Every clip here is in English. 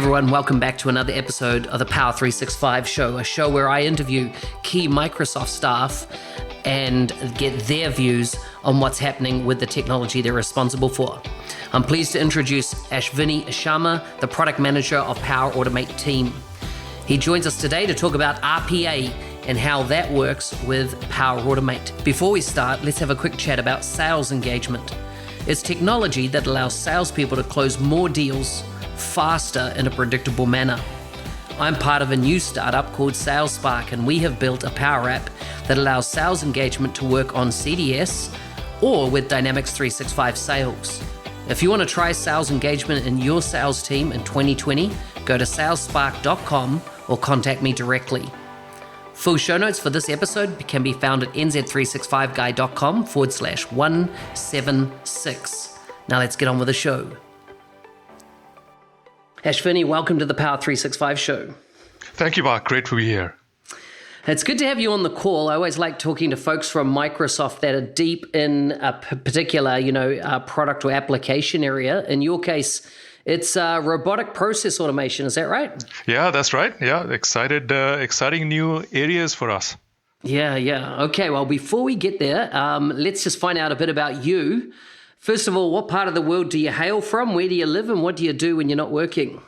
everyone, welcome back to another episode of the Power 365 show, a show where I interview key Microsoft staff and get their views on what's happening with the technology they're responsible for. I'm pleased to introduce Ashvini Sharma, the product manager of Power Automate team. He joins us today to talk about RPA and how that works with Power Automate. Before we start, let's have a quick chat about sales engagement. It's technology that allows salespeople to close more deals faster in a predictable manner. I'm part of a new startup called SalesSpark, and we have built a Power App that allows sales engagement to work on CDS or with Dynamics 365 Sales. If you want to try sales engagement in your sales team in 2020, go to salesspark.com or contact me directly. Full show notes for this episode can be found at nz365guy.com/176. Now let's get on with the show. Ashvini, welcome to the Power 365 show. Thank you, Mark. Great to be here. It's good to have you on the call. I always like talking to folks from Microsoft that are deep in a particular, product or application area. In your case, it's robotic process automation. Is that right? Yeah, that's right. Yeah, exciting new areas for us. Yeah. Okay, well, before we get there, let's just find out a bit about you. First of all, what part of the world do you hail from? Where do you live? And what do you do when you're not working?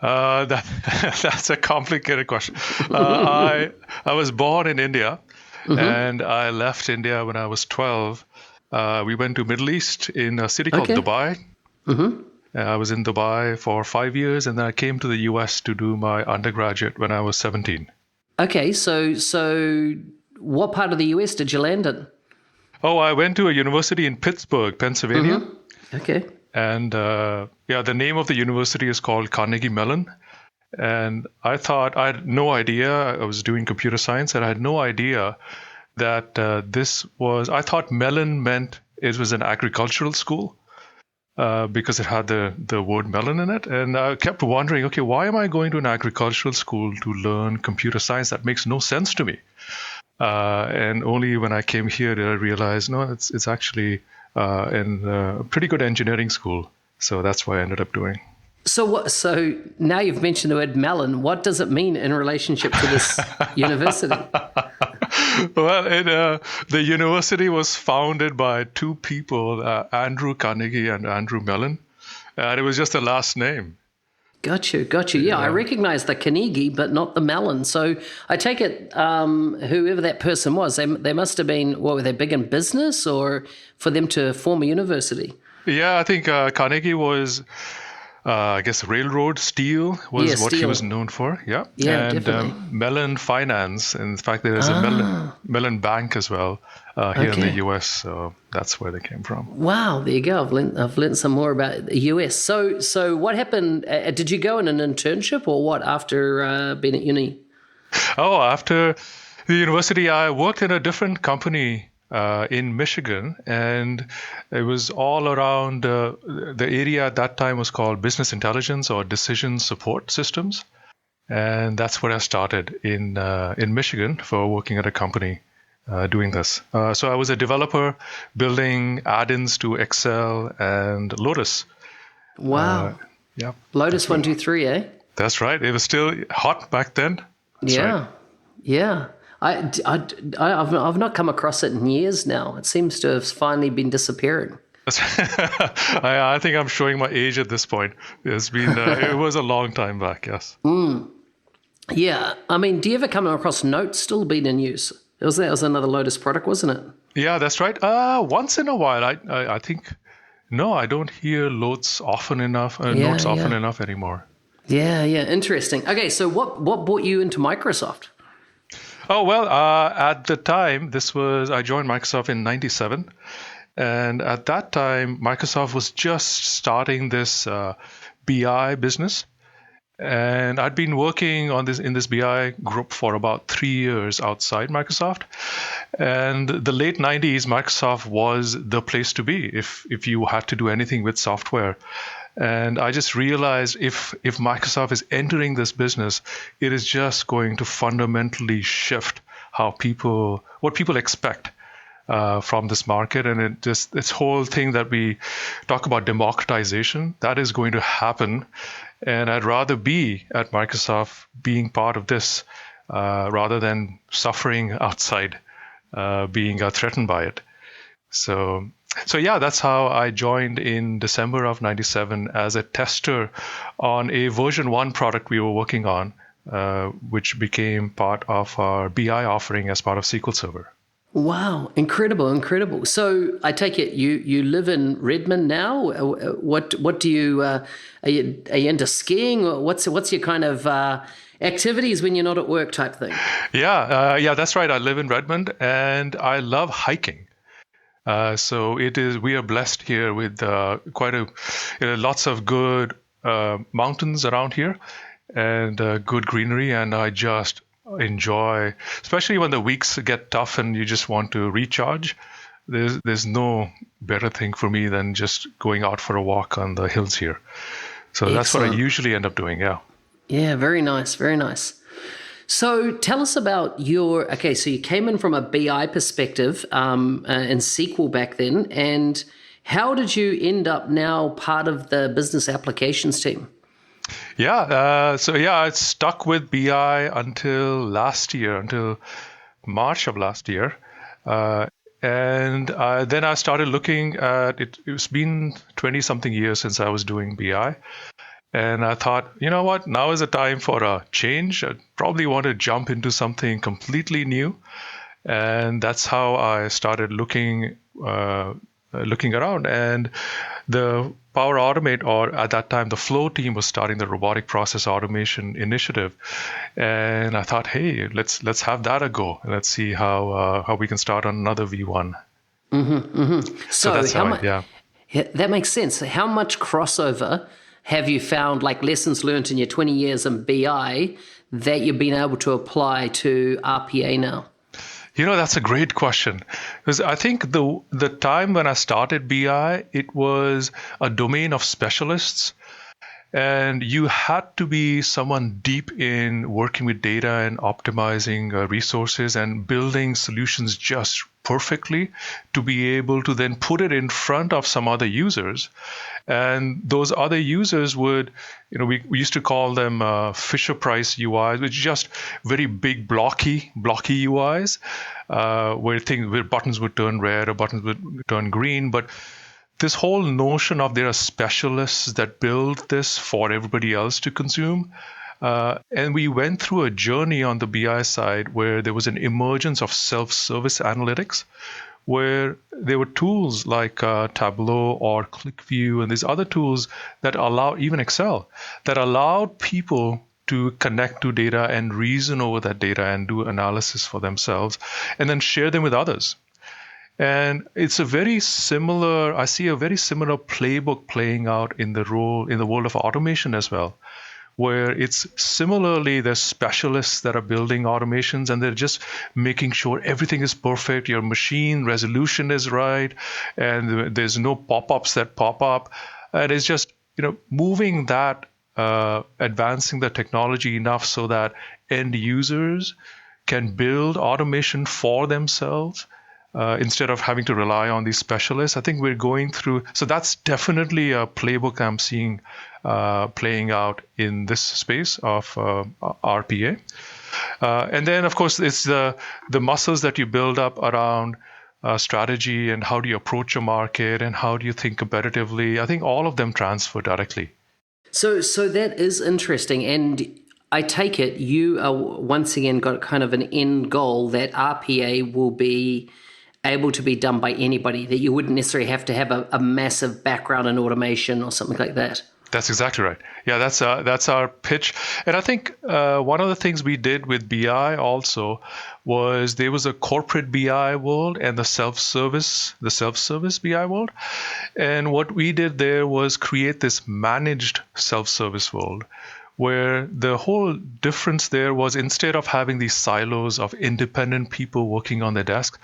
That's a complicated question. I was born in India, and I left India when I was 12. We went to Middle East in a city called Dubai. I was in Dubai for 5 years, and then I came to the US to do my undergraduate when I was 17. Okay, so what part of the US did you land in? Oh, I went to a university in Pittsburgh, Pennsylvania. Okay. And the name of the university is called Carnegie Mellon. And I had no idea. I was doing computer science, and I had no idea that I thought Mellon meant it was an agricultural school because it had the word melon in it. And I kept wondering, okay, why am I going to an agricultural school to learn computer science? That makes no sense to me. And only when I came here did I realize, no, it's actually in a pretty good engineering school. So that's what I ended up doing. So now you've mentioned the word melon. What does it mean in relationship to this university? Well, the university was founded by two people, Andrew Carnegie and Andrew Mellon. And it was just the last name. Got you. Yeah, I recognize the Carnegie, but not the Mellon. So I take it whoever that person was, they must have been, were they big in business or for them to form a university? Yeah, I think Carnegie was, railroad, steel was what he was known for. Yeah, and definitely. Mellon Finance. In fact, there is a Mellon Bank as well here in the US. So that's where they came from. Wow, there you go. I've learned some more about the US. So what happened? Did you go in an internship or what after being at uni? Oh, after the university, I worked in a different company in Michigan, and it was all around the area at that time was called business intelligence or decision support systems, and that's where I started in Michigan for working at a company doing this. So I was a developer building add-ins to Excel and Lotus. Wow. Yeah. Lotus 1, 2, 3, eh? That's right. It was still hot back then. That's right. Yeah. I've not come across it in years now. It seems to have finally been disappearing. I think I'm showing my age at this point. It's been it was a long time back, yes. Yeah, I mean, do you ever come across Notes still being in use? That was another Lotus product, wasn't it? Yeah, that's right. Once in a while, I think. No, I don't hear Notes often enough anymore. Yeah, interesting. Okay, so what brought you into Microsoft? Oh, well, at the time, I joined Microsoft in 97. And at that time, Microsoft was just starting this BI business. And I'd been working in this BI group for about 3 years outside Microsoft. And the late 90s, Microsoft was the place to be if you had to do anything with software. And I just realized if Microsoft is entering this business, it is just going to fundamentally shift what people expect from this market. And this whole thing that we talk about democratization, that is going to happen. And I'd rather be at Microsoft being part of this rather than suffering outside, being threatened by it. So yeah, that's how I joined in December of 97 as a tester on a version 1 product we were working on, which became part of our BI offering as part of SQL Server. Wow, incredible. So I take it you live in Redmond now. What do you are you into skiing? What's your kind of activities when you're not at work type thing? Yeah, that's right. I live in Redmond and I love hiking. So we are blessed here with lots of good mountains around here and good greenery, and I just enjoy, especially when the weeks get tough and you just want to recharge. There's no better thing for me than just going out for a walk on the hills here. So Excellent. That's what I usually end up doing. Yeah. Yeah, very nice. So tell us about so you came in from a BI perspective in SQL back then, and how did you end up now part of the business applications team? Yeah, I stuck with BI until March of last year. And then I started looking at it. It's been 20-something years since I was doing BI. And I thought, you know what, now is the time for a change. I probably want to jump into something completely new. And that's how I started looking around. And the Power Automate, or at that time, the Flow team was starting the robotic process automation initiative. And I thought, hey, let's have that a go. Let's see how we can start on another V1. So that's yeah. That makes sense. How much crossover have you found, like lessons learned in your 20 years in BI, that you've been able to apply to RPA now? That's a great question, because I think the time when I started BI, it was a domain of specialists, and you had to be someone deep in working with data and optimizing resources and building solutions just perfectly to be able to then put it in front of some other users. And those other users would, we used to call them Fisher Price UIs, which is just very big blocky UIs, where buttons would turn red or buttons would turn green. But this whole notion of there are specialists that build this for everybody else to consume. And we went through a journey on the BI side where there was an emergence of self-service analytics, where there were tools like Tableau or ClickView and these other tools that allow, even Excel, that allowed people to connect to data and reason over that data and do analysis for themselves and then share them with others. And I see a very similar playbook playing out in the world of automation as well, where it's similarly there's specialists that are building automations and they're just making sure everything is perfect, your machine resolution is right, and there's no pop-ups that pop up. And it's just, moving that, advancing the technology enough so that end users can build automation for themselves instead of having to rely on these specialists. I think we're going through, so that's definitely a playbook I'm seeing playing out in this space of RPA. And then, of course, it's the muscles that you build up around strategy and how do you approach a market and how do you think competitively. I think all of them transfer directly. So that is interesting. And I take it you are once again got kind of an end goal that RPA will be able to be done by anybody, that you wouldn't necessarily have to have a massive background in automation or something like that. That's exactly right. Yeah, that's our pitch. And I think one of the things we did with BI also was there was a corporate BI world and the self-service BI world. And what we did there was create this managed self-service world, where the whole difference there was, instead of having these silos of independent people working on their desk,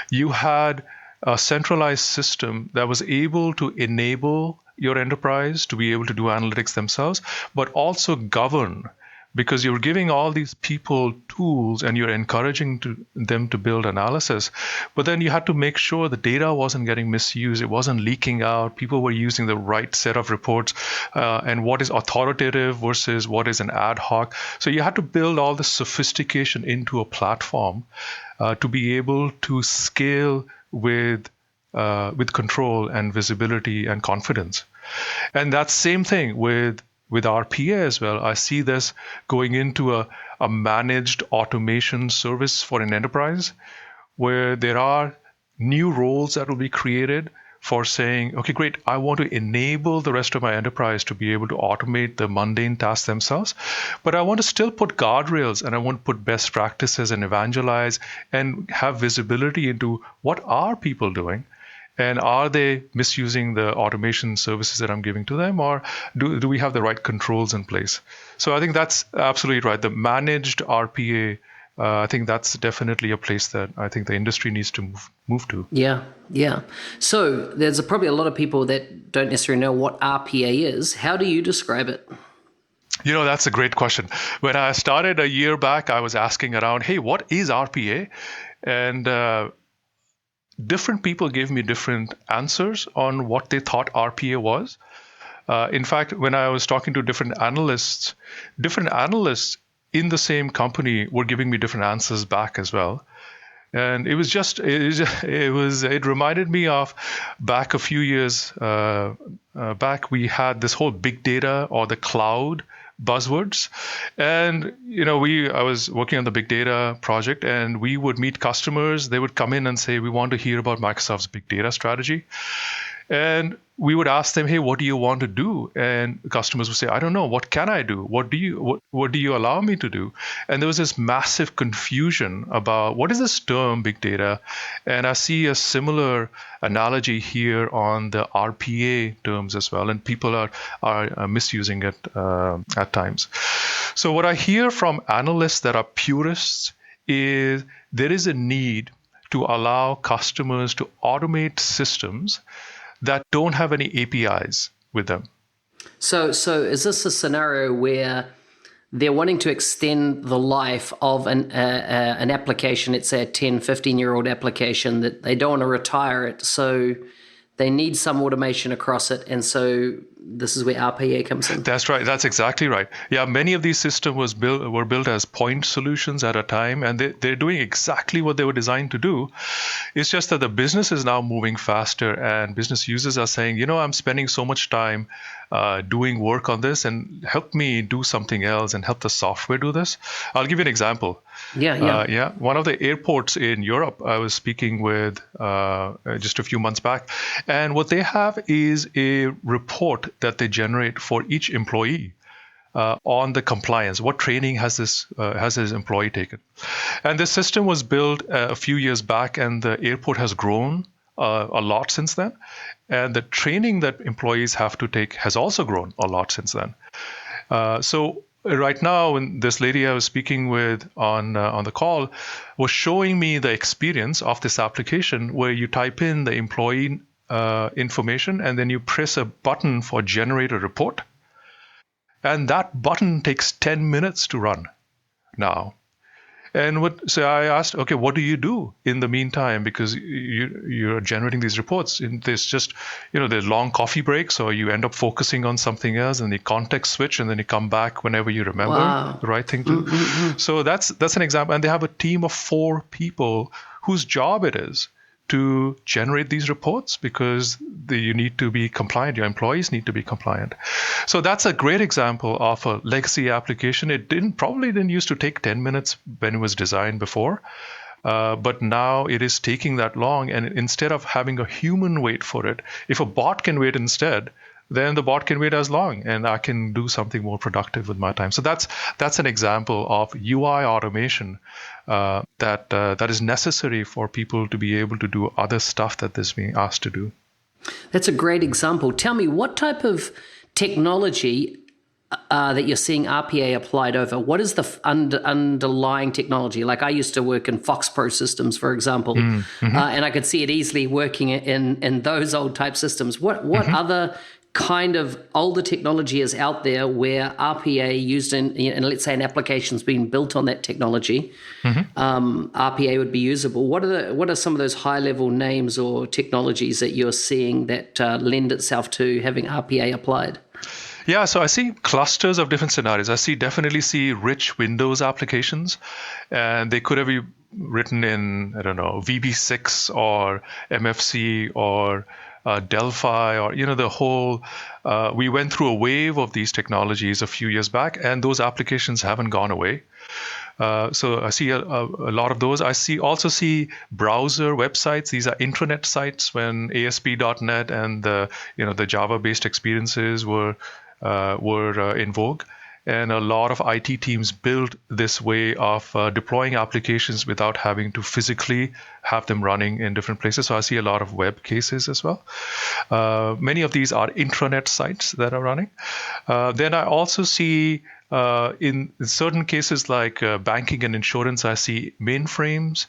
you had a centralized system that was able to enable your enterprise to be able to do analytics themselves, but also govern because you're giving all these people tools and you're encouraging them to build analysis. But then you had to make sure the data wasn't getting misused, it wasn't leaking out, people were using the right set of reports, and what is authoritative versus what is an ad hoc. So you had to build all this sophistication into a platform to be able to scale with control and visibility and confidence. And that same thing with RPA as well. I see this going into a managed automation service for an enterprise where there are new roles that will be created for saying, okay, great, I want to enable the rest of my enterprise to be able to automate the mundane tasks themselves, but I want to still put guardrails and I want to put best practices and evangelize and have visibility into what are people doing. And are they misusing the automation services that I'm giving to them, or do we have the right controls in place? So I think that's absolutely right. The managed RPA, I think that's definitely a place that I think the industry needs to move to. Yeah. So there's probably a lot of people that don't necessarily know what RPA is. How do you describe it? That's a great question. When I started a year back, I was asking around, hey, what is RPA? And different people gave me different answers on what they thought RPA was. In fact, when I was talking to different analysts in the same company were giving me different answers back as well. And it reminded me of back a few years back, we had this whole big data or the cloud buzzwords. And, I was working on the big data project and we would meet customers. They would come in and say, we want to hear about Microsoft's big data strategy. And we would ask them, hey, what do you want to do? And customers would say, I don't know. What can I do? What do you allow me to do? And there was this massive confusion about what is this term, big data? And I see a similar analogy here on the RPA terms as well. And people are misusing it at times. So what I hear from analysts that are purists is there is a need to allow customers to automate systems that don't have any APIs with them. So is this a scenario where they're wanting to extend the life of an application, let's say a 10, 15-year-old application, that they don't want to retire it, so they need some automation across it, and so this is where RPA comes in? That's right. That's exactly right. Yeah, many of these systems were built as point solutions at a time, and they're doing exactly what they were designed to do. It's just that the business is now moving faster, and business users are saying, I'm spending so much time doing work on this, and help me do something else and help the software do this. I'll give you an example. Yeah. One of the airports in Europe, I was speaking with just a few months back, and what they have is a report that they generate for each employee on the compliance. What training has this employee taken? And this system was built a few years back, and the airport has grown a lot since then. And the training that employees have to take has also grown a lot since then. So right now, when this lady I was speaking with on the call was showing me the experience of this application where you type in the employee information and then you press a button for generate a report. And that button takes 10 minutes to run now. And so I asked, okay, what do you do in the meantime? Because you're generating these reports. And there's just, there's long coffee breaks, or you end up focusing on something else, and you context switch, and then you come back whenever you remember the right thing to do. Mm-hmm. So that's an example. And they have a team of 4 people whose job it is to generate these reports, because you need to be compliant. Your employees need to be compliant. So that's a great example of a legacy application. It probably didn't used to take 10 minutes when it was designed before, but now it is taking that long. And instead of having a human wait for it, if a bot can wait instead, then the bot can wait as long, and I can do something more productive with my time. So that's an example of UI automation that is necessary for people to be able to do other stuff that they're being asked to do. That's a great example. Tell me, what type of technology that you're seeing RPA applied over? What is the underlying technology? Like I used to work in Fox Pro systems, for example, and I could see it easily working in those old type systems. What other kind of older technology is out there where RPA used in let's say an application's been built on that technology, RPA would be usable. What are some of those high level names or technologies that you're seeing that lend itself to having RPA applied? Yeah, so I see clusters of different scenarios. Definitely see rich Windows applications, and they could have been written in, I don't know, VB6 or MFC or Delphi, or the whole. We went through a wave of these technologies a few years back, and those applications haven't gone away. So I see a lot of those. Also see browser websites. These are intranet sites when ASP.NET and the Java-based experiences were in vogue. And a lot of IT teams built this way of deploying applications without having to physically have them running in different places. So I see a lot of web cases as well. Many of these are intranet sites that are running. Then I also see in certain cases like banking and insurance, I see mainframes.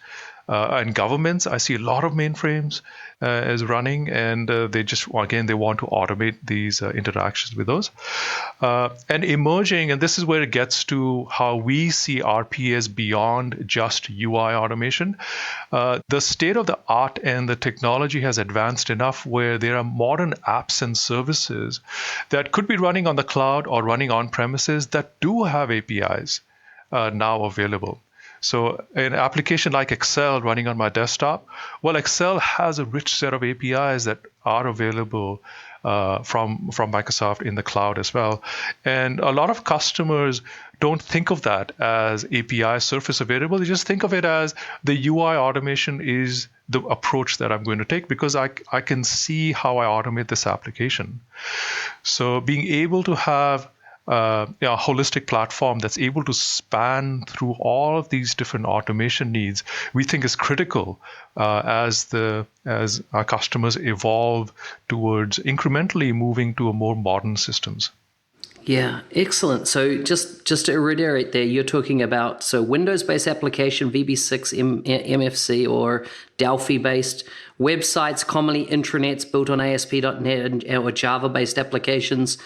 And governments, I see a lot of mainframes as running, and they want to automate these interactions with those. And emerging, and this is where it gets to how we see RPA as beyond just UI automation. The state of the art and the technology has advanced enough where there are modern apps and services that could be running on the cloud or running on premises that do have APIs now available. So an application like Excel running on my desktop, well, Excel has a rich set of APIs that are available from Microsoft in the cloud as well. And a lot of customers don't think of that as API surface available. They just think of it as the UI automation is the approach that I'm going to take because I can see how I automate this application. So being able to have a holistic platform that's able to span through all of these different automation needs, we think is critical as our customers evolve towards incrementally moving to a more modern systems. Yeah, excellent. So just to reiterate there, you're talking about Windows-based application, VB6, MFC, or Delphi-based websites, commonly intranets built on ASP.NET or Java-based applications.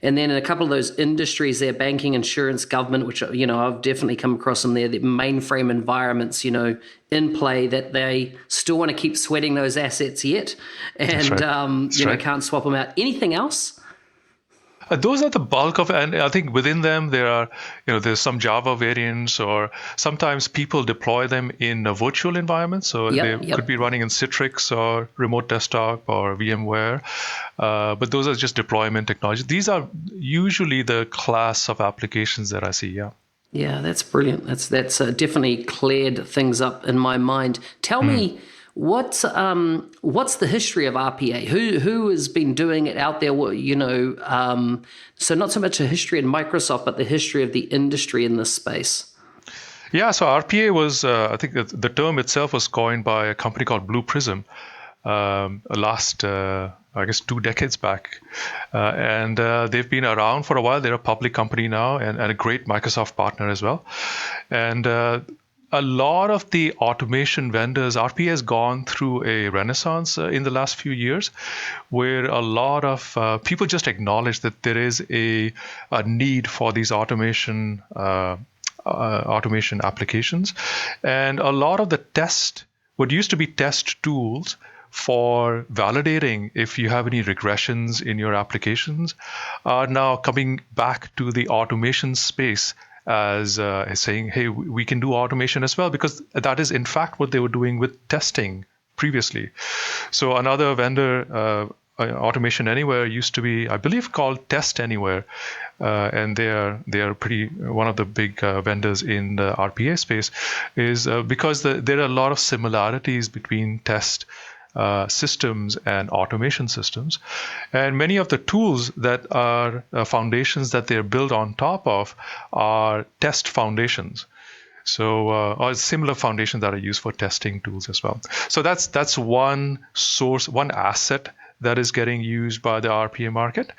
And then in a couple of those industries there, banking, insurance, government, which, I've definitely come across them there, the mainframe environments, in play that they still want to keep sweating those assets yet. And, right. Can't swap them out. Anything else? Those are the bulk of, and I think within them there are, there's some Java variants, or sometimes people deploy them in a virtual environment. So they could be running in Citrix or remote desktop or VMware. But those are just deployment technologies. These are usually the class of applications that I see. Yeah. Yeah, that's brilliant. That's definitely cleared things up in my mind. Tell me. What's the history of RPA? Who has been doing it out there? So not so much a history in Microsoft, but the history of the industry in this space. Yeah, so RPA was, I think the term itself was coined by a company called Blue Prism last, 2 decades back. And they've been around for a while. They're a public company now and a great Microsoft partner as well. And a lot of the automation vendors, RPA has gone through a renaissance in the last few years, where a lot of people just acknowledge that there is a need for these automation applications. And a lot of the what used to be test tools for validating if you have any regressions in your applications are now coming back to the automation space as saying, hey, we can do automation as well, because that is in fact what they were doing with testing previously. So another vendor, Automation Anywhere, used to be, I believe, called Test Anywhere, and they are pretty one of the big vendors in the RPA space, is because there are a lot of similarities between test systems and automation systems. And many of the tools that are foundations that they're built on top of are test foundations. So, or similar foundations that are used for testing tools as well. So that's one source, one asset that is getting used by the RPA market.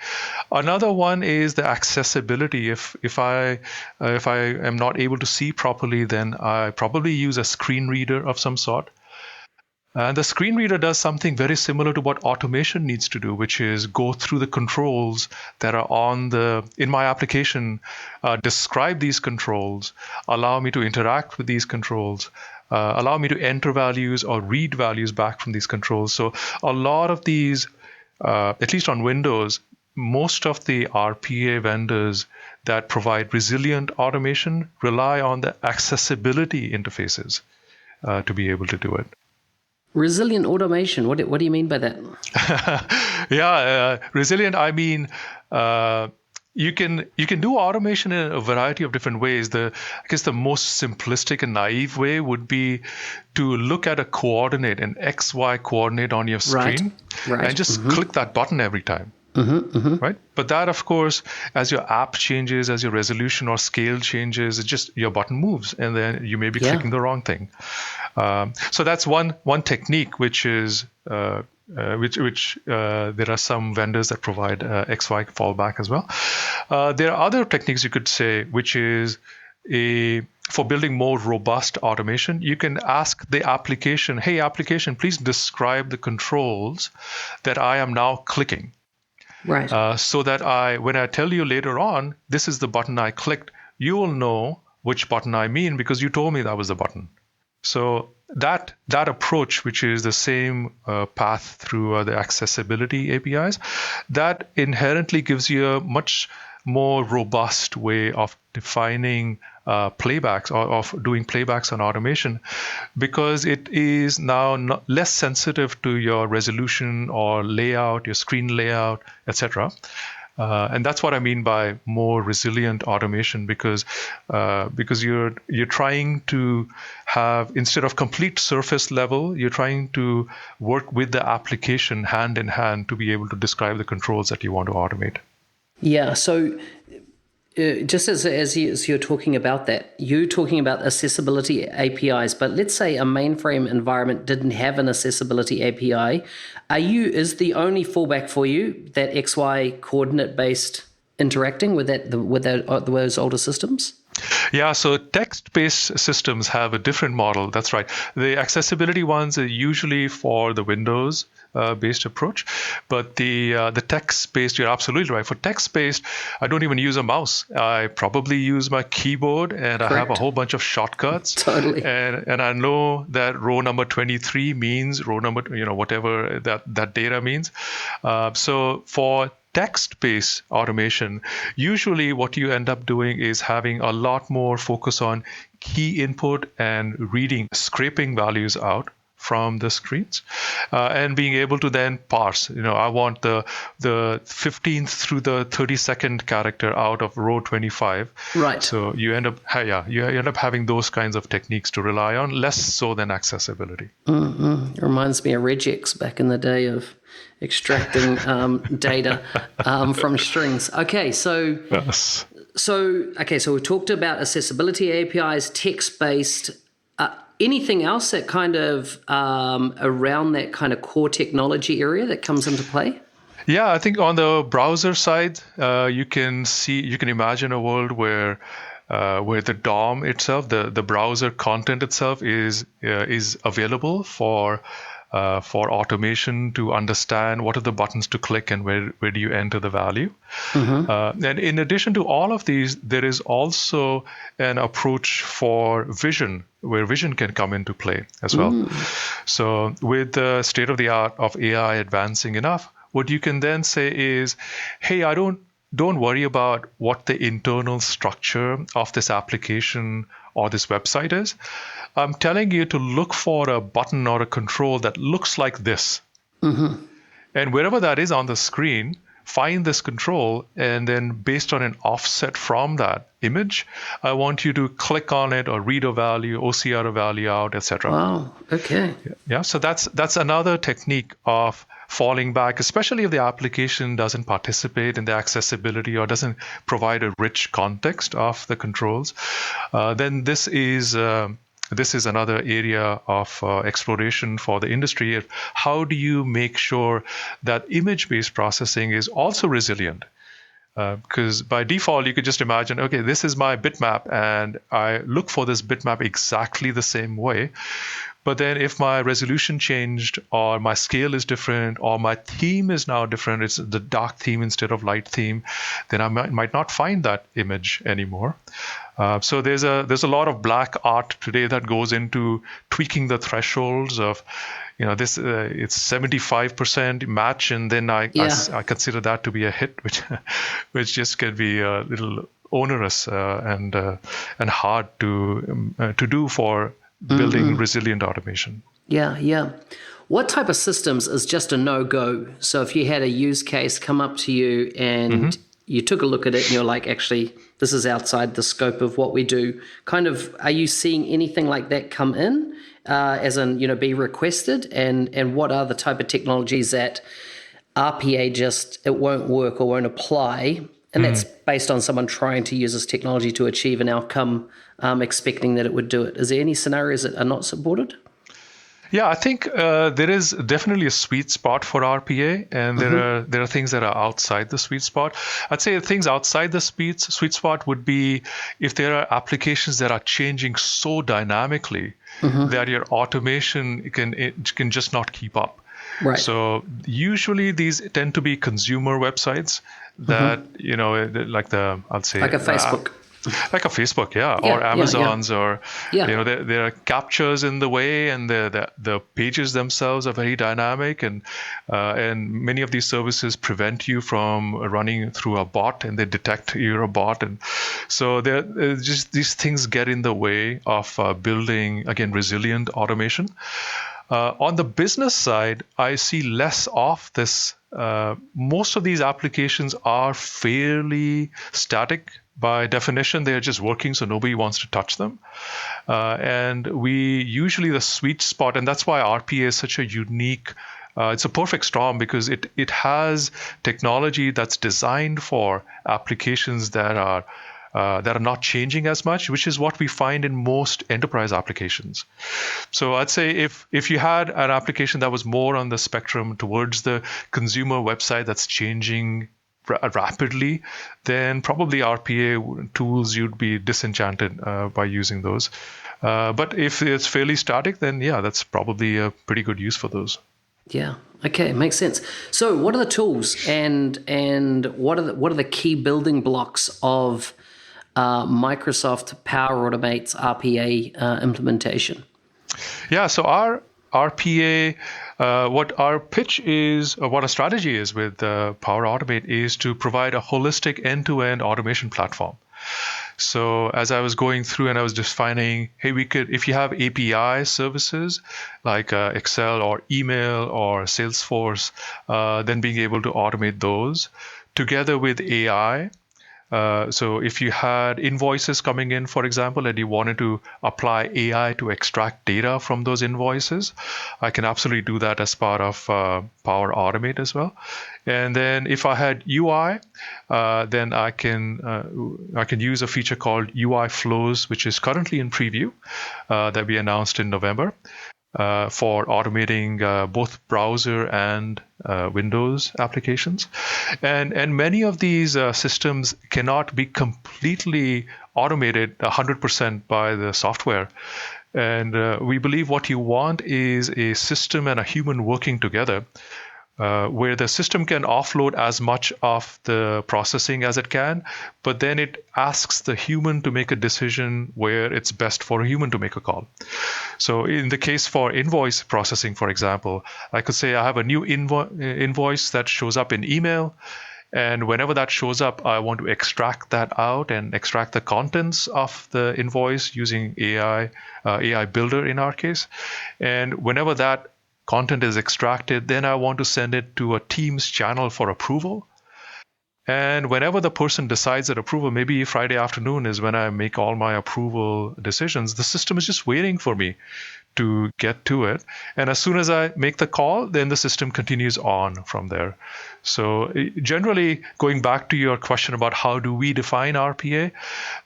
Another one is the accessibility. If I am not able to see properly, then I probably use a screen reader of some sort. And the screen reader does something very similar to what automation needs to do, which is go through the controls that are in my application, describe these controls, allow me to interact with these controls, allow me to enter values or read values back from these controls. So a lot of these, at least on Windows, most of the RPA vendors that provide resilient automation rely on the accessibility interfaces to be able to do it. Resilient automation. What do you mean by that? Resilient. I mean, you can do automation in a variety of different ways. I guess the most simplistic and naive way would be to look at a coordinate, an XY coordinate on your screen, and just click that button every time. Right? But that, of course, as your app changes, as your resolution or scale changes, it just your button moves, and then you may be clicking the wrong thing. So that's one technique, which is which there are some vendors that provide XY fallback as well. There are other techniques you could say, which is for building more robust automation. You can ask the application, "Hey, application, please describe the controls that I am now clicking." Right. So that when I tell you later on, this is the button I clicked, you will know which button I mean because you told me that was the button. So that approach, which is the same path through the accessibility APIs, that inherently gives you a much more robust way of defining playbacks or of doing playbacks on automation, because it is now less sensitive to your resolution or layout, your screen layout, etc. And that's what I mean by more resilient automation, because you're trying to have, instead of complete surface level, you're trying to work with the application hand in hand to be able to describe the controls that you want to automate. Yeah. So just as you're talking about that, you're talking about accessibility APIs, but let's say a mainframe environment didn't have an accessibility API. Is the only fallback for you that XY coordinate based interacting with those older systems? Yeah, so text-based systems have a different model. That's right. The accessibility ones are usually for the Windows-based approach, but the text-based, you're absolutely right. For text-based, I don't even use a mouse. I probably use my keyboard, and Correct. I have a whole bunch of shortcuts. Totally. And I know that row number 23 means row number, whatever that data means. So for text-based automation, usually what you end up doing is having a lot more focus on key input and scraping values out from the screens, and being able to then parse. I want the 15th through the 32nd character out of row 25. Right. So you end up having those kinds of techniques to rely on, less so than accessibility. It reminds me of regex back in the day of extracting data from strings. Okay, so yes. So we've talked about accessibility APIs, text-based. Anything else that kind of around that kind of core technology area that comes into play? Yeah, I think on the browser side, you can imagine a world where the DOM itself, the browser content itself, is available for automation to understand what are the buttons to click and where do you enter the value. And in addition to all of these, there is also an approach for vision, where vision can come into play as well. So with the state of the art of AI advancing enough, what you can then say is, hey, don't worry about what the internal structure of this application or this website is. I'm telling you to look for a button or a control that looks like this. And wherever that is on the screen, find this control, and then based on an offset from that image, I want you to click on it or read a value, OCR a value out, etc. Wow, okay. Yeah, so that's another technique of falling back, especially if the application doesn't participate in the accessibility or doesn't provide a rich context of the controls. Then this is another area of exploration for the industry. How do you make sure that image-based processing is also resilient? Because by default, you could just imagine, okay, this is my bitmap, and I look for this bitmap exactly the same way. But then if my resolution changed, or my scale is different, or my theme is now different, it's the dark theme instead of light theme, then I might not find that image anymore. So there's a lot of black art today that goes into tweaking the thresholds of, this it's 75% match, and then I consider that to be a hit, which just can be a little onerous and hard to do for building resilient automation. Yeah. What type of systems is just a no-go? So if you had a use case come up to you and you took a look at it and you're like, actually, this is outside the scope of what we do, kind of, are you seeing anything like that come in, as in, be requested? And what are the type of technologies that RPA it won't work or won't apply? And that's based on someone trying to use this technology to achieve an outcome, expecting that it would do it. Is there any scenarios that are not supported? Yeah, I think there is definitely a sweet spot for RPA, and there are things that are outside the sweet spot. I'd say things outside the sweet spot would be if there are applications that are changing so dynamically that your automation can just not keep up. Right. So usually these tend to be consumer websites that like a Facebook. Like a Facebook, or Amazon's, or there are captures in the way, and the pages themselves are very dynamic, and many of these services prevent you from running through a bot, and they detect you're a bot, and so just these things get in the way of building, again, resilient automation. On the business side, I see less of this. Most of these applications are fairly static. By definition, they are just working, so nobody wants to touch them. And the sweet spot, and that's why RPA is such a unique, it's a perfect storm, because it has technology that's designed for applications that are not changing as much, which is what we find in most enterprise applications. So I'd say if you had an application that was more on the spectrum towards the consumer website that's changing rapidly, then probably RPA tools, you'd be disenchanted by using those. But if it's fairly static, then that's probably a pretty good use for those. Yeah. Okay, makes sense. So, what are the tools, and what are the key building blocks of Microsoft Power Automate's RPA implementation? Yeah. So our RPA, what our pitch is, or what our strategy is with Power Automate, is to provide a holistic end-to-end automation platform. So as I was going through and I was defining, hey, we could, if you have API services like Excel or email or Salesforce, then being able to automate those together with AI. So if you had invoices coming in, for example, and you wanted to apply AI to extract data from those invoices, I can absolutely do that as part of Power Automate as well. And then if I had UI, then I can use a feature called UI Flows, which is currently in preview, that we announced in November. For automating both browser and Windows applications. And many of these systems cannot be completely automated 100% by the software. And we believe what you want is a system and a human working together, where the system can offload as much of the processing as it can, but then it asks the human to make a decision where it's best for a human to make a call. So in the case for invoice processing, for example, I could say I have a new invoice that shows up in email. And whenever that shows up, I want to extract that out and extract the contents of the invoice using AI Builder in our case. And whenever that content is extracted, then I want to send it to a Teams channel for approval. And whenever the person decides that approval, maybe Friday afternoon is when I make all my approval decisions, the system is just waiting for me to get to it. And as soon as I make the call, then the system continues on from there. So generally, going back to your question about how do we define RPA,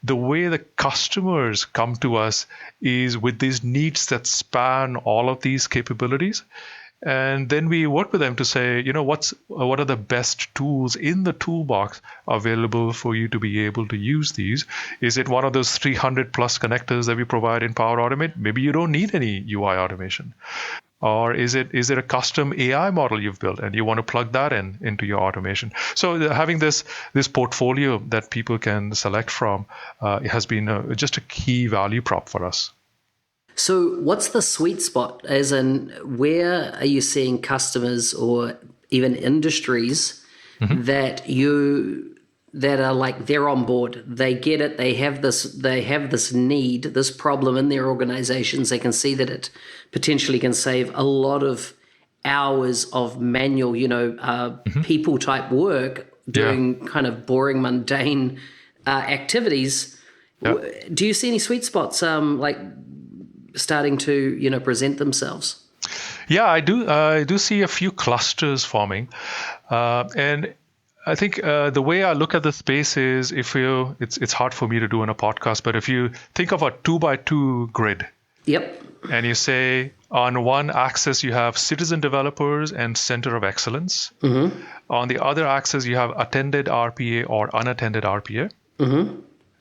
the way the customers come to us is with these needs that span all of these capabilities. And then we work with them to say, what are the best tools in the toolbox available for you to be able to use these? Is it one of those 300 plus connectors that we provide in Power Automate? Maybe you don't need any UI automation. Or is it a custom AI model you've built and you want to plug that into your automation? So having this portfolio that people can select from has been just a key value prop for us. So what's the sweet spot? As in, where are you seeing customers or even industries that are like, they're on board, they get it, they have this need, this problem in their organizations, they can see that it potentially can save a lot of hours of manual, people type work doing kind of boring, mundane activities. Yep. Do you see any sweet spots starting to present themselves? Yeah, I do see a few clusters forming, and I think the way I look at the space is, it's hard for me to do in a podcast, but if you think of a 2x2 grid, yep, and you say on one axis you have citizen developers and center of excellence, on the other axis you have attended RPA or unattended RPA.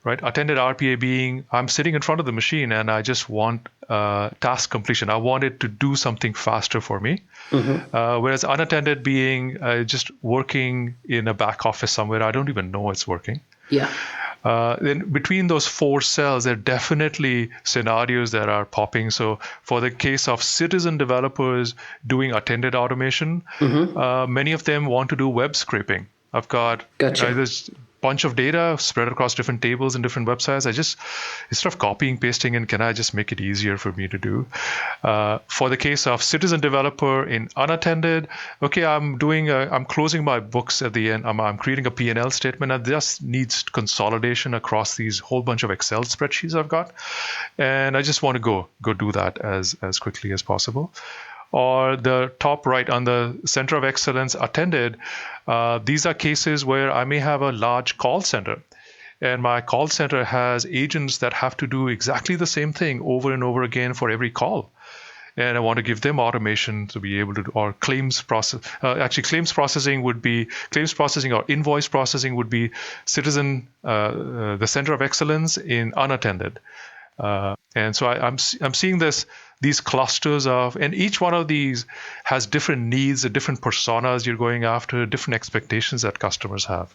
Right? Attended RPA being, I'm sitting in front of the machine and I just want task completion. I want it to do something faster for me. Whereas unattended being just working in a back office somewhere. I don't even know it's working. Yeah. Then between those four cells, there are definitely scenarios that are popping. So for the case of citizen developers doing attended automation, many of them want to do web scraping. I've got this bunch of data spread across different tables and different websites. Instead of copying, pasting in, can I just make it easier for me to do? For the case of citizen developer in unattended, okay, I'm closing my books at the end. I'm creating a P&L statement and just needs consolidation across these whole bunch of Excel spreadsheets I've got. And I just want to go do that as quickly as possible. Or the top right on the center of excellence attended, these are cases where I may have a large call center and my call center has agents that have to do exactly the same thing over and over again for every call. And I want to give them automation to be able to, or claims processing or invoice processing would be the center of excellence in unattended. And so I'm seeing these clusters of, and each one of these has different needs, different personas you're going after, different expectations that customers have.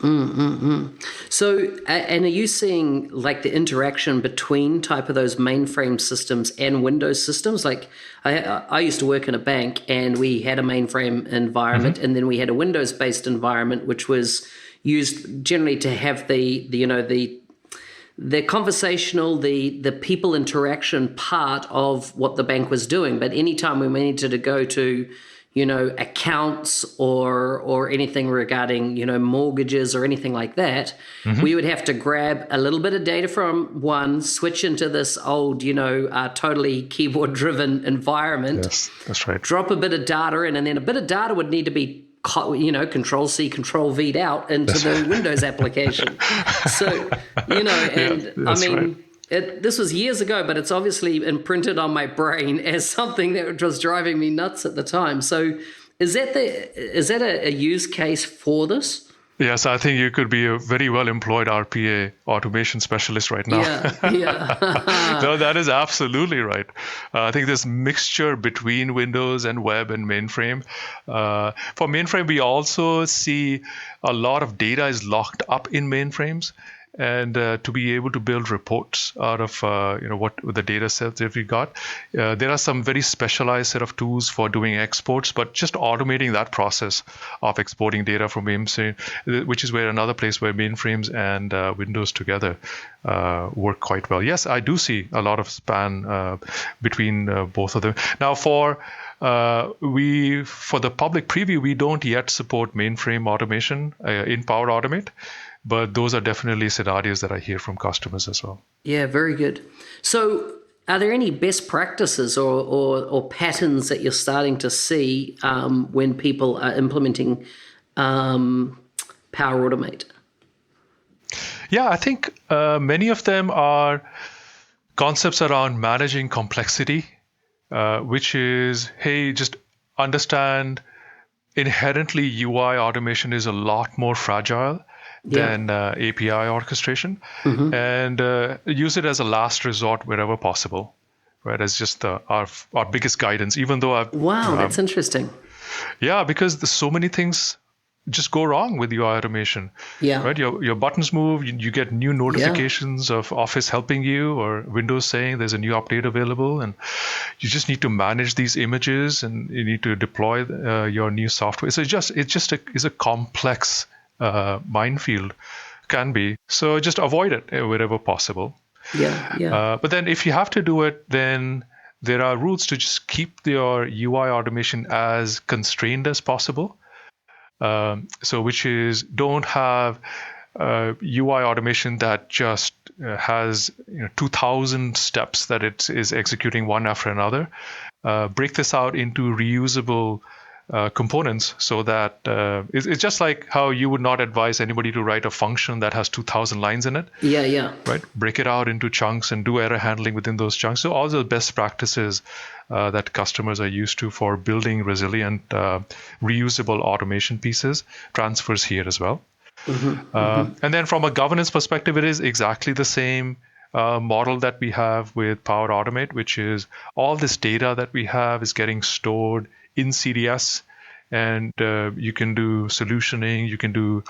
So, and are you seeing like the interaction between type of those mainframe systems and Windows systems? Like I used to work in a bank and we had a mainframe environment and then we had a Windows-based environment, which was used generally to have the conversational, the people interaction part of what the bank was doing. But anytime we needed to go to, accounts or anything regarding, mortgages or anything like that, we would have to grab a little bit of data from one, switch into this old, totally keyboard-driven environment. Yes, that's right. Drop a bit of data in, and then a bit of data would need to be Control C, Control V out into the Windows application. So, this was years ago, but it's obviously imprinted on my brain as something that was driving me nuts at the time. So is that a use case for this? Yes, I think you could be a very well-employed RPA automation specialist right now. Yeah. No, that is absolutely right. I think this mixture between Windows and web and mainframe. For mainframe, we also see a lot of data is locked up in mainframes. And to be able to build reports out of what the data sets that we got, there are some very specialized set of tools for doing exports, but just automating that process of exporting data from mainframe, which is another place where mainframes and Windows together work quite well. Yes, I do see a lot of span between both of them. Now, for the public preview, we don't yet support mainframe automation in Power Automate. But those are definitely scenarios that I hear from customers as well. Yeah, very good. So are there any best practices or patterns that you're starting to see when people are implementing Power Automate? Yeah, I think many of them are concepts around managing complexity, which is, hey, just understand inherently UI automation is a lot more fragile than API orchestration, and use it as a last resort wherever possible, right? As just our biggest guidance, even though Wow, that's interesting. yeah, because there's so many things just go wrong with UI automation. Yeah. Right? Your buttons move, you get new notifications of Office helping you or Windows saying there's a new update available, and you just need to manage these images and you need to deploy your new software. So it's a complex minefield, can be. So just avoid it wherever possible. Yeah. But then if you have to do it, then there are rules to just keep your UI automation as constrained as possible. So which is, don't have UI automation that just has 2,000 steps that it is executing one after another. Break this out into reusable components so that it's just like how you would not advise anybody to write a function that has 2,000 lines in it. Yeah. Right? Break it out into chunks and do error handling within those chunks. So all the best practices that customers are used to for building resilient, reusable automation pieces transfers here as well. And then from a governance perspective, it is exactly the same model that we have with Power Automate, which is all this data that we have is getting stored in CDS, and you can do solutioning, you can do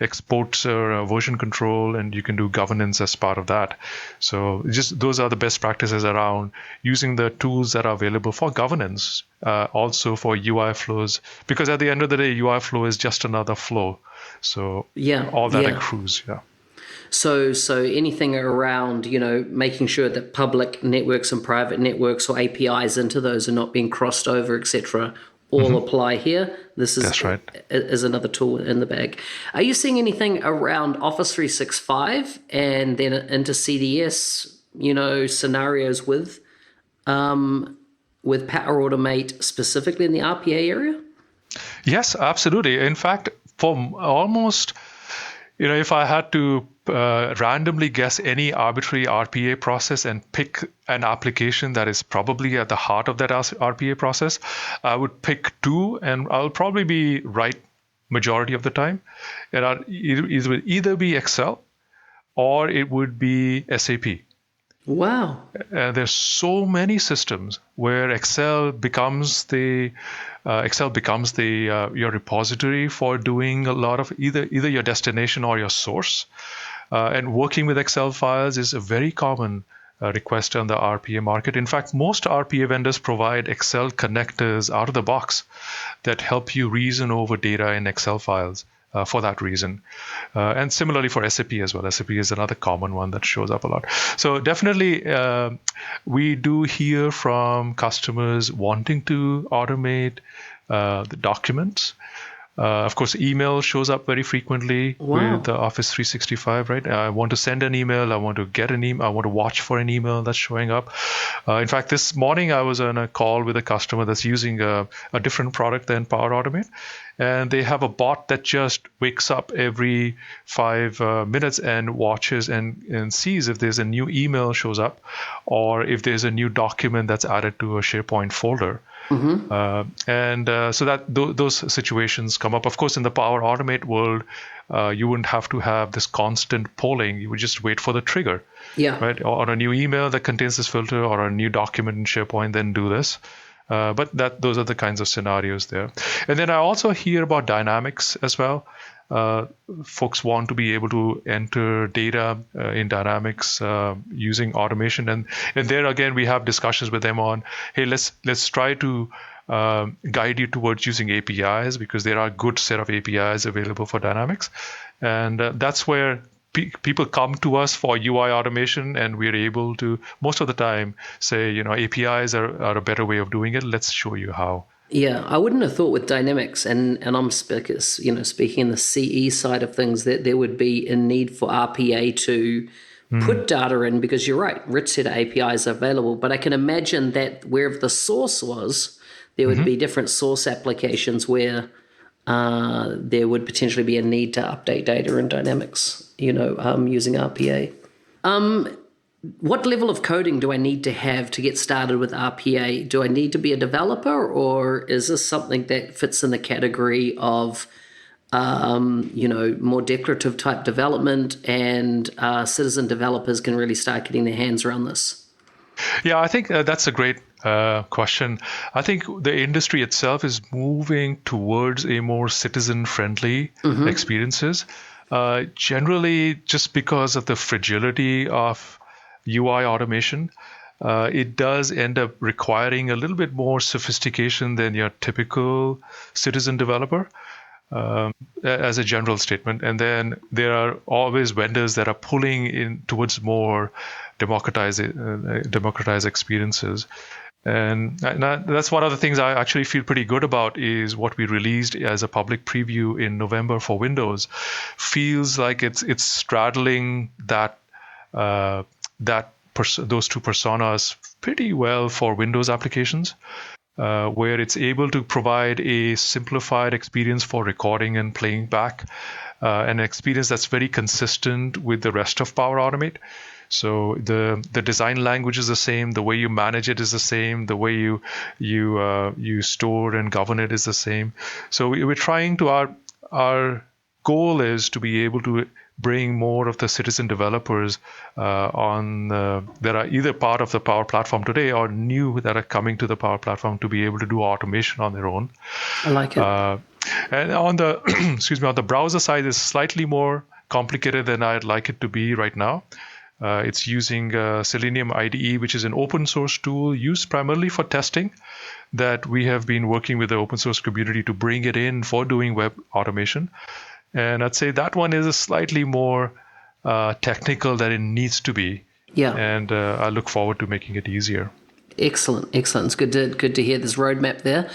exports or version control, and you can do governance as part of that. So just those are the best practices around using the tools that are available for governance, also for UI flows, because at the end of the day, UI flow is just another flow. So all that accrues. So anything around, making sure that public networks and private networks or APIs into those are not being crossed over, etc., all apply here. This is another tool in the bag. Are you seeing anything around Office 365 and then into CDS, scenarios with Power Automate specifically in the RPA area? Yes, absolutely. In fact, for almost, if I had to randomly guess any arbitrary RPA process and pick an application that is probably at the heart of that RPA process, I would pick two, and I'll probably be right majority of the time. It would either be Excel or it would be SAP. Wow. There's so many systems where Excel becomes your repository for doing a lot of either your destination or your source. And working with Excel files is a very common request on the RPA market. In fact, most RPA vendors provide Excel connectors out of the box that help you reason over data in Excel files for that reason. And similarly for SAP as well. SAP is another common one that shows up a lot. So definitely, we do hear from customers wanting to automate the documents. Of course, email shows up very frequently with Office 365, right? I want to send an email. I want to get an email. I want to watch for an email that's showing up. In fact, this morning I was on a call with a customer that's using a different product than Power Automate. And they have a bot that just wakes up every 5 minutes and watches and sees if there's a new email shows up or if there's a new document that's added to a SharePoint folder. So that those situations come up. Of course, in the Power Automate world, you wouldn't have to have this constant polling. You would just wait for the trigger. Right? On a new email that contains this filter or a new document in SharePoint, then do this. But those are the kinds of scenarios there. And then I also hear about Dynamics as well. Folks want to be able to enter data in Dynamics using automation, and there again we have discussions with them on, hey, let's try to guide you towards using APIs, because there are a good set of APIs available for Dynamics, and that's where people come to us for UI automation, and we're able to most of the time say, APIs are a better way of doing it. Let's show you how. Yeah, I wouldn't have thought with Dynamics, and I'm speaking in the CE side of things, that there would be a need for RPA to put data in, because you're right, rich set of APIs are available. But I can imagine that wherever the source was, there would be different source applications where there would potentially be a need to update data in Dynamics, using RPA. what level of coding do I need to have to get started with RPA? Do I need to be a developer, or is this something that fits in the category of, more declarative type development, and citizen developers can really start getting their hands around this? Yeah, I think that's a great question. I think the industry itself is moving towards a more citizen-friendly experiences. Generally, just because of the fragility of UI automation, it does end up requiring a little bit more sophistication than your typical citizen developer, as a general statement. And then there are always vendors that are pulling in towards more democratized experiences. And that's one of the things I actually feel pretty good about is what we released as a public preview in November for Windows. Feels like it's straddling those two personas pretty well for Windows applications, where it's able to provide a simplified experience for recording and playing back, an experience that's very consistent with the rest of Power Automate. So the design language is the same, the way you manage it is the same, the way you store and govern it is the same. So we're trying to our goal is to be able to bring more of the citizen developers that are either part of the Power Platform today or new that are coming to the Power Platform to be able to do automation on their own. I like it. And on the on the browser side is slightly more complicated than I'd like it to be right now. It's using Selenium IDE, which is an open source tool used primarily for testing, that we have been working with the open source community to bring it in for doing web automation. And I'd say that one is a slightly more technical than it needs to be. Yeah. And I look forward to making it easier. Excellent. It's good to hear this roadmap there.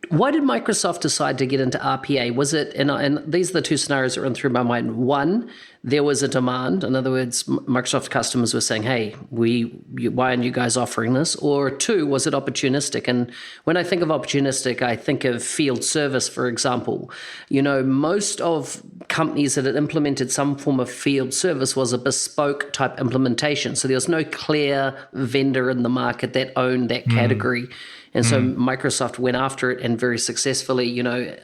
Why did Microsoft decide to get into RPA? Was it, and these are the two scenarios that run through my mind. One, there was a demand. In other words, Microsoft customers were saying, hey, why aren't you guys offering this? Or two, was it opportunistic? And when I think of opportunistic, I think of field service, for example. Most of companies that had implemented some form of field service was a bespoke type implementation. So there was no clear vendor in the market that owned that category. And so Microsoft went after it and very successfully,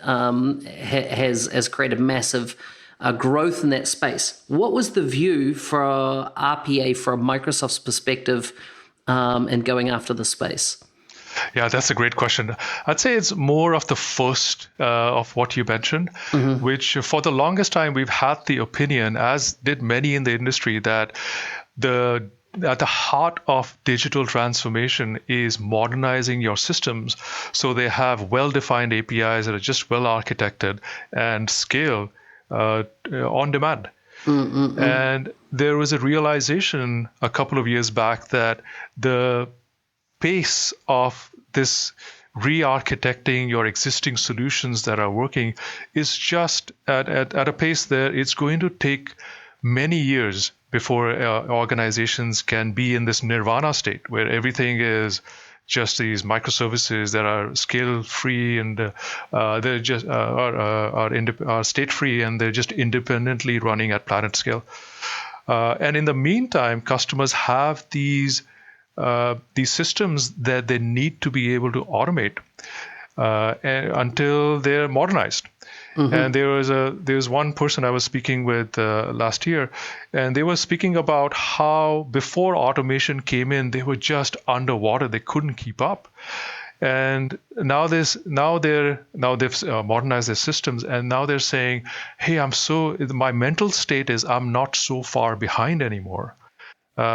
has created massive growth in that space. What was the view for RPA from Microsoft's perspective in going after the space? Yeah, that's a great question. I'd say it's more of the first of what you mentioned, which for the longest time we've had the opinion, as did many in the industry, that at the heart of digital transformation is modernizing your systems so they have well-defined APIs that are just well architected and scale on demand. And there was a realization a couple of years back that the pace of this re-architecting your existing solutions that are working is just at a pace that it's going to take many years before organizations can be in this nirvana state where everything is just these microservices that are scale-free and they're just are state-free and they're just independently running at planet scale. And in the meantime, customers have these systems that they need to be able to automate until they're modernized. And there was one person I was speaking with last year, and they were speaking about how before automation came in, they were just underwater; they couldn't keep up. And now they've modernized their systems, and now they're saying, "Hey, my mental state is I'm not so far behind anymore."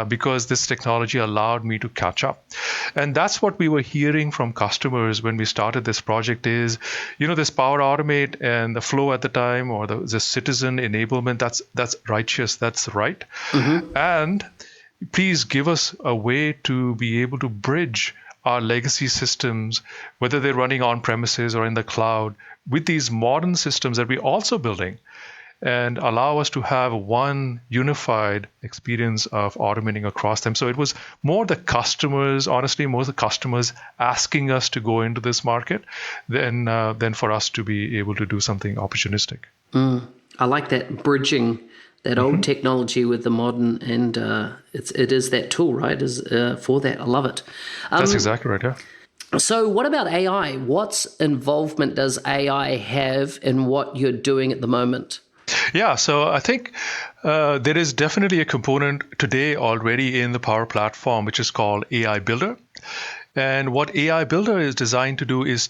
Because this technology allowed me to catch up. And that's what we were hearing from customers when we started this project is, this Power Automate and the flow at the time, or the citizen enablement, that's righteous, that's right. And please give us a way to be able to bridge our legacy systems, whether they're running on premises or in the cloud, with these modern systems that we're also building, and allow us to have one unified experience of automating across them. So it was more the customers asking us to go into this market than for us to be able to do something opportunistic. I like that bridging that old technology with the modern, and it is that tool, right? Is for that. I love it. That's exactly right. Yeah. So what about AI? What's involvement does AI have in what you're doing at the moment? Yeah, so I think there is definitely a component today already in the Power Platform, which is called AI Builder. And what AI Builder is designed to do is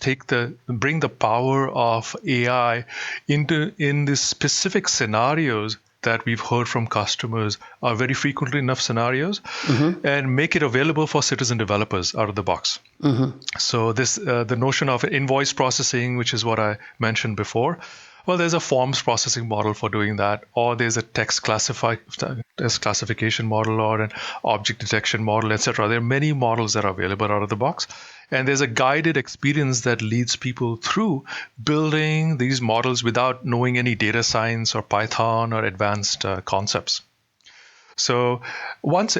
bring the power of AI in the specific scenarios that we've heard from customers are very frequently enough scenarios, and make it available for citizen developers out of the box. So this the notion of invoice processing, which is what I mentioned before. Well, there's a forms processing model for doing that, or there's a text classification model, or an object detection model, etc. There are many models that are available out of the box. And there's a guided experience that leads people through building these models without knowing any data science or Python or advanced concepts. So once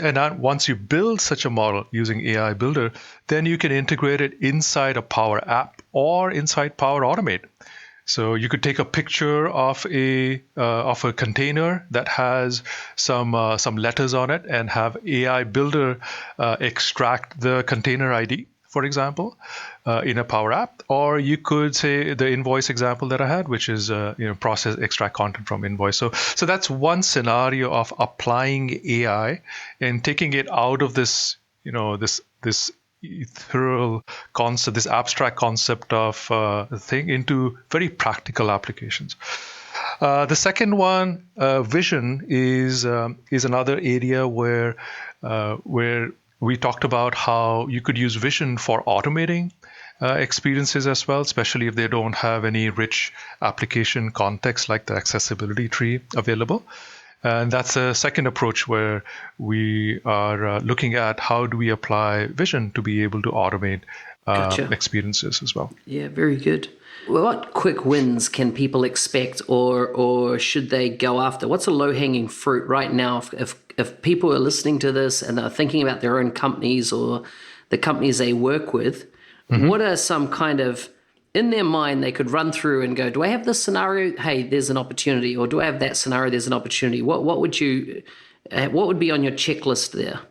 you build such a model using AI Builder, then you can integrate it inside a Power App or inside Power Automate. So you could take a picture of a container that has some letters on it, and have AI Builder extract the container ID, for example, in a Power App. Or you could say the invoice example that I had, which is extract content from invoice. So that's one scenario of applying AI and taking it out of this this ethereal concept, this abstract concept of thing, into very practical applications. The second one, vision, is another area where we talked about how you could use vision for automating experiences as well, especially if they don't have any rich application context like the accessibility tree available. And that's a second approach where we are looking at how do we apply vision to be able to automate experiences as well. Yeah, very good. Well, what quick wins can people expect, or should they go after? What's a low-hanging fruit right now if people are listening to this and are thinking about their own companies or the companies they work with? What are some kind of, in their mind, they could run through and go, do I have this scenario? Hey, there's an opportunity. Or do I have that scenario? There's an opportunity. What would be on your checklist there?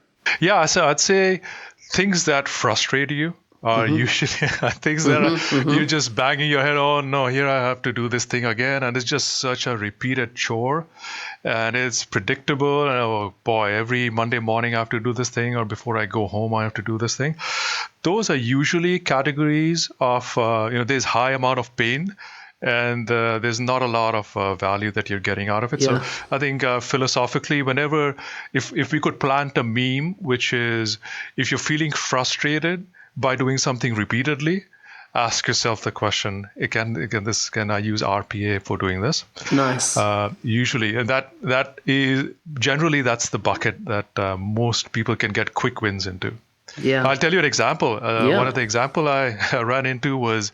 Yeah, so I'd say things that frustrate you are usually things that you're just banging your head on. No, here I have to do this thing again. And it's just such a repeated chore. And it's predictable. And, oh boy, every Monday morning I have to do this thing, or before I go home I have to do this thing. Those are usually categories of, there's high amount of pain, and there's not a lot of value that you're getting out of it. Yeah. So I think philosophically, if we could plant a meme, which is, if you're feeling frustrated by doing something repeatedly, ask yourself the question, can I use RPA for doing this? Nice. Usually, and that is generally, that's the bucket that most people can get quick wins into. Yeah. I'll tell you an example. One of the example I ran into was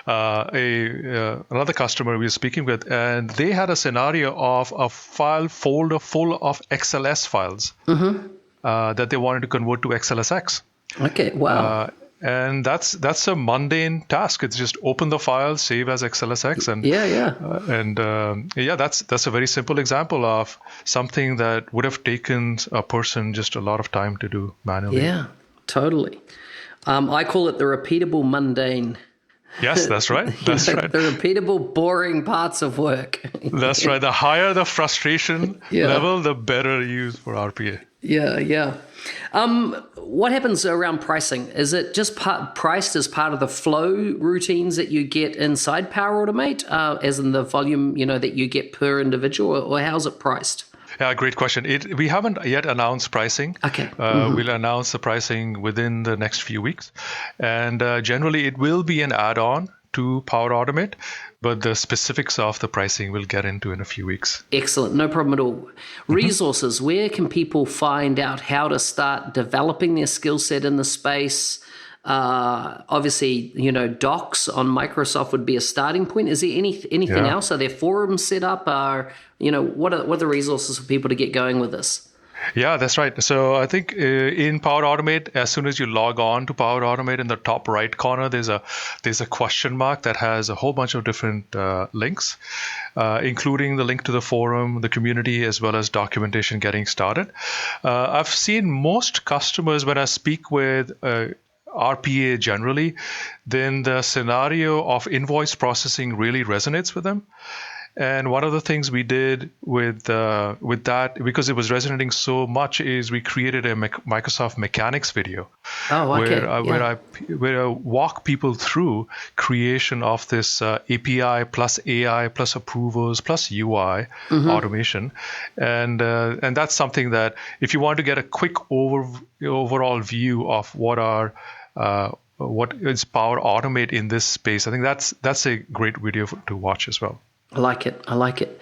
another customer we were speaking with, and they had a scenario of a file folder full of XLS files that they wanted to convert to XLSX. Okay. Wow. And that's a mundane task. It's just open the file, save as XLSX, and that's a very simple example of something that would have taken a person just a lot of time to do manually. Yeah, totally. I call it the repeatable mundane. Yes, that's right. That's right. The repeatable, boring parts of work. That's right. The higher the frustration level, the better use for RPA. Yeah. What happens around pricing? Is it just priced as part of the flow routines that you get inside Power Automate, as in the volume, that you get per individual, or how's it priced? Yeah, great question. We haven't yet announced pricing. Okay. We'll announce the pricing within the next few weeks. And generally, it will be an add-on to Power Automate, but the specifics of the pricing we'll get into in a few weeks. Excellent. No problem at all. Resources. Where can people find out how to start developing their skill set in the space? Obviously, docs on Microsoft would be a starting point. Is there anything else? Are there forums set up? What are the resources for people to get going with this? Yeah, that's right. So I think in Power Automate, as soon as you log on to Power Automate, in the top right corner, there's a question mark that has a whole bunch of different links, including the link to the forum, the community, as well as documentation getting started. I've seen most customers, when I speak with RPA generally, then the scenario of invoice processing really resonates with them. And one of the things we did with that, because it was resonating so much, is we created a Microsoft Mechanics video, where I walk people through creation of this API plus AI plus approvals plus UI automation, and that's something that if you want to get a quick overall view of what is Power Automate in this space, I think that's a great video to watch as well. I like it.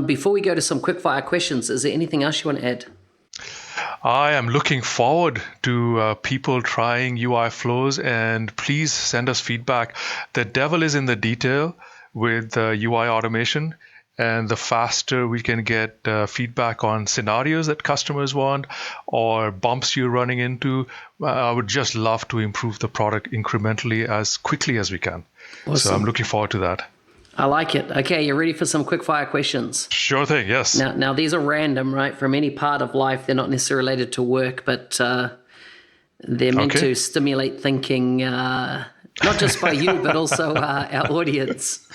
Before we go to some quickfire questions, is there anything else you want to add? I am looking forward to people trying UI flows, and please send us feedback. The devil is in the detail with UI automation, and the faster we can get feedback on scenarios that customers want or bumps you're running into, I would just love to improve the product incrementally as quickly as we can. Awesome. So I'm looking forward to that. I like it. Okay, you ready for some quick fire questions? Sure thing, yes. Now these are random, right? From any part of life. They're not necessarily related to work, but they're meant to stimulate thinking, not just by you, but also our audience.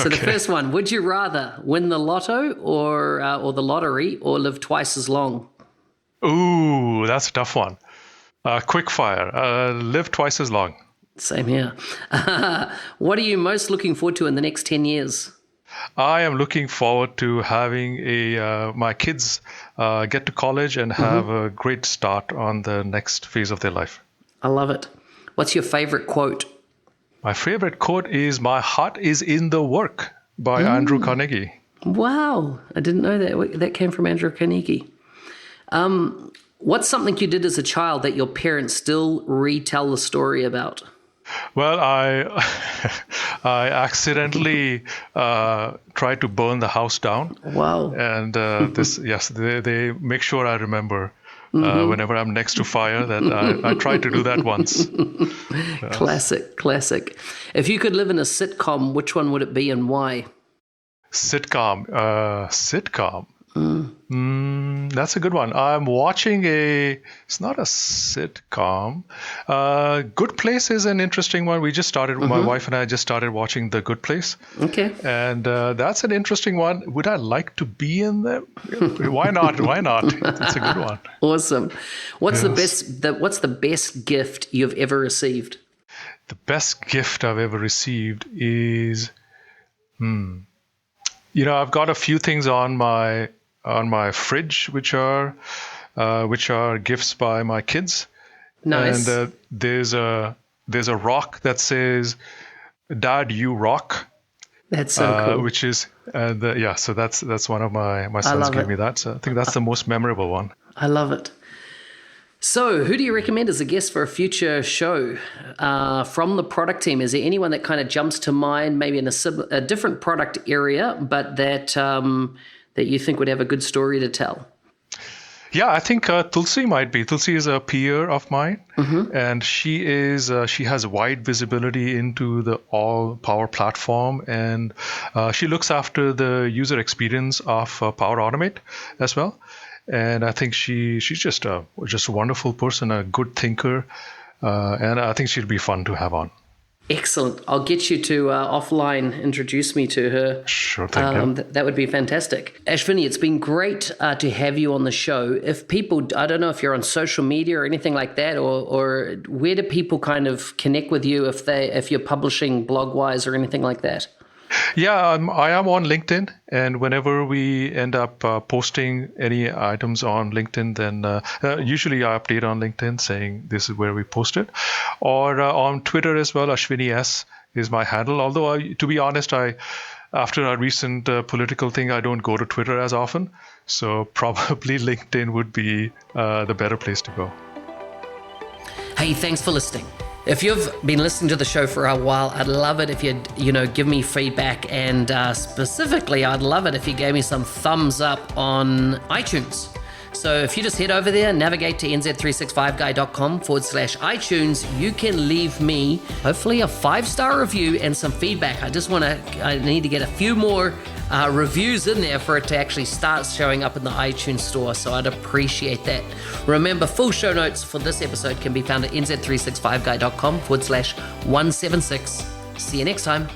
So the first one, would you rather win the lotto or the lottery or live twice as long? Ooh, that's a tough one. Quick fire, live twice as long. Same here. What are you most looking forward to in the next 10 years? I am looking forward to having my kids get to college and have a great start on the next phase of their life. I love it. What's your favorite quote? My favorite quote is "My heart is in the work" by Andrew Carnegie. Wow. I didn't know that came from Andrew Carnegie. What's something you did as a child that your parents still retell the story about? Well, I accidentally tried to burn the house down. Wow! And they make sure I remember whenever I'm next to fire that I tried to do that once. Classic. If you could live in a sitcom, which one would it be and why? Sitcom. That's a good one. I'm watching it's not a sitcom. Good Place is an interesting one. We just started, my wife and I just started watching The Good Place. Okay. And that's an interesting one. Would I like to be in there? Why not? It's a good one. Awesome. What's the best gift you've ever received? The best gift I've ever received is, I've got a few things on my fridge which are gifts by my kids. Nice. And there's a rock that says "Dad, you rock." That's so cool. Which is so that's one of my sons gave me that. So I think that's the most memorable one. I love it. So who do you recommend as a guest for a future show from the product team? Is there anyone that kind of jumps to mind, maybe in a different product area, but that you think would have a good story to tell? Yeah, I think Tulsi might be. Tulsi is a peer of mine, and she has wide visibility into the all Power platform, and she looks after the user experience of Power Automate as well. And I think she's just a wonderful person, a good thinker, and I think she'd be fun to have on. Excellent. I'll get you to offline introduce me to her. Sure thing. That would be fantastic. Ashvini, it's been great to have you on the show. If people, I don't know if you're on social media or anything like that, or where do people kind of connect with you if you're publishing blog-wise or anything like that? Yeah, I am on LinkedIn, and whenever we end up posting any items on LinkedIn, then usually I update on LinkedIn saying this is where we posted, or on Twitter as well. Ashvini S is my handle. Although, to be honest, after a recent political thing, I don't go to Twitter as often, so probably LinkedIn would be the better place to go. Hey, thanks for listening. If you've been listening to the show for a while, I'd love it if you'd, give me feedback, and specifically, I'd love it if you gave me some thumbs up on iTunes. So if you just head over there, navigate to nz365guy.com/iTunes, you can leave me hopefully a 5-star review and some feedback. I need to get a few more reviews in there for it to actually start showing up in the iTunes store, so I'd appreciate that. Remember, full show notes for this episode can be found at nz365guy.com/176. See you next time.